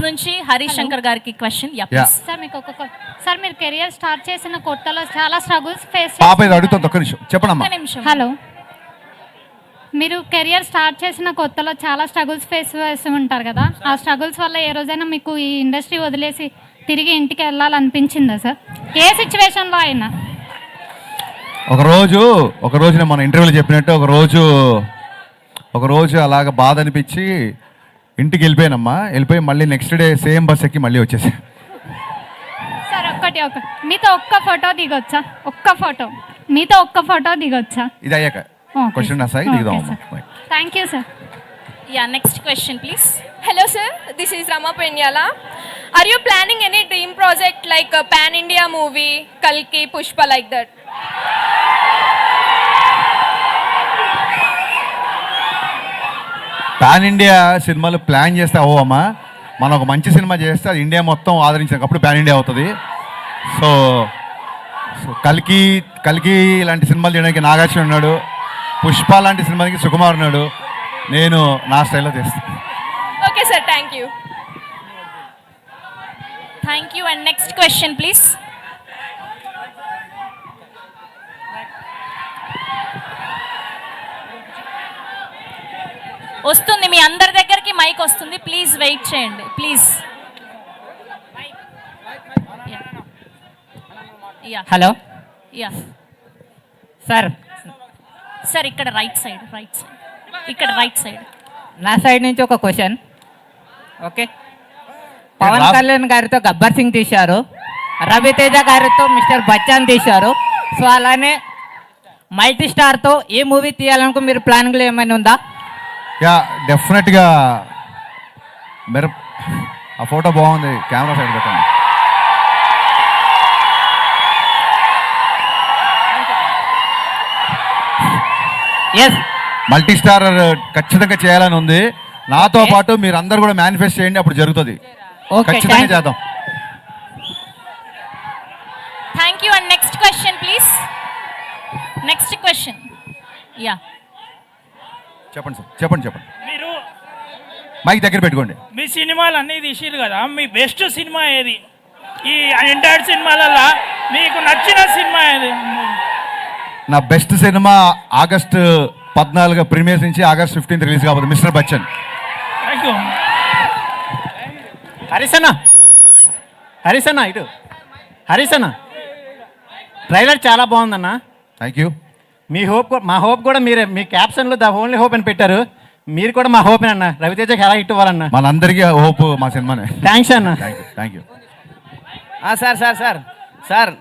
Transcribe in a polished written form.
నుంచి హరీష్ శంకర్ గారికి question. Sir మీకు సార్ మీరు కెరియర్ స్టార్ట్ చేసిన కొత్తలో చాలా స్ట్రగుల్స్ ఫేస్ అడుగుతుంది. ఒక్క నిమిషం చెప్పండి. హలో, మీరు కెరియర్ స్టార్ట్ చేసిన కొత్తలో చాలా స్ట్రగుల్స్ ఫేస్ చేస్తూ ఉంటారు కదా, ఆ స్ట్రగుల్స్ వల్ల ఏ రోజైనా మీకు ఈ ఇండస్ట్రీ వదిలేసి తిరిగి ఇంటికి వెళ్ళాలనిపించిందా సార్? ఏ సిచ్యువేషన్లో అయినా? ఒకరోజు నేను మన ఇంటర్వ్యూలో చెప్పినట్టు ఒకరోజు అలాగ బాధ అనిపించి ఇంటికి వెళ్ళిపోయి మళ్ళీ నెక్స్ట్ డే సేమ్ బస్ ఎక్కి మళ్ళీ వచ్చేసా. సార్ మీతో ఒక్క ఫోటో దిగొచ్చా? మీతో ఒక్క ఫోటో దిగొచ్చా? ఇది అయ్యాక క్వశ్చన్ దిగుదాం. Thank you sir. Next question please. Hello sir, this is Rama Penyala. Are you planning any dream project like a pan India movie, Kalki, Pushpa like that? Pan India సినిమాలు plan చేస్తే అవ్వమ్మా. మనం ఒక మంచి cinema చేస్తే అది India మొత్తం ఆదరించినప్పుడు pan India అవుతుంది. So కల్కి లాంటి సినిమాలు చేయడానికి నాగార్జున ఉన్నాడు, పుష్ప లాంటి సినిమాకి సుకుమార్ ఉన్నాడు, నేను నా స్టైల్లో చేస్తాను. Okay sir, thank you. And next question please. వస్తుంది, మీ అందరి దగ్గరికి మైక్ వస్తుంది, ప్లీజ్ వెయిట్ చేయండి ప్లీజ్. హలో సార్ ఇక్కడ రైట్ సైడ్ నా సైడ్ నుంచి ఒక క్వశ్చన్. ఓకే, పవన్ కళ్యాణ్ గారితో గబ్బర్ సింగ్ తీశారు, రవితేజ గారితో మిస్టర్ బచ్చన్ తీశారు. సో అలానే మల్టీ స్టార్తో ఏ మూవీ తీయాలనుకో మీరు ప్లానింగ్లో ఏమైనా ఉందా? డెఫినెట్గా ఆ ఫోటో బాగుంది, కెమెరా సైడ్ పెట్టండి. ఎస్, మల్టీ స్టార్ ఖచ్చితంగా చేయాలని ఉంది. నాతో పాటు మీరు అందరు కూడా మేనిఫెస్ట్ చేయండి, అప్పుడు జరుగుతుంది. ఖచ్చితంగా చేద్దాం. Thank you. And next question please. చెప్పండి సార్, చెప్పండి. మీరు మైక్ దగ్గర పెట్టుకోండి. మీ సినిమాలు అన్నీ తీసిరు కదా, మీ బెస్ట్ సినిమా ఏది? ఈ ఎంటైర్ సినిమాలలో మీకు నచ్చిన సినిమా ఏది? నా బెస్ట్ సినిమా ఆగస్టు 14 ప్రీమియర్స్ నుంచి ఆగస్ట్ 15 రిలీజ్ కాబోతుంది, mister Bachchan. Thank you. Harish అన్న ట్రైలర్ చాలా బాగుందన్న. Thank you. మా హోప్ కూడా మీరే, మీ క్యాప్షన్లో ద ఓన్లీ హోప్ అని పెట్టారు. మీరు కూడా మా హోప్ అన్న, రవితేజకి ఎలా హిట్ ఇవ్వాలన్న. మనందరికీ హోప్ మా సినిమానే. థ్యాంక్స్ అన్న. Thank you. సార్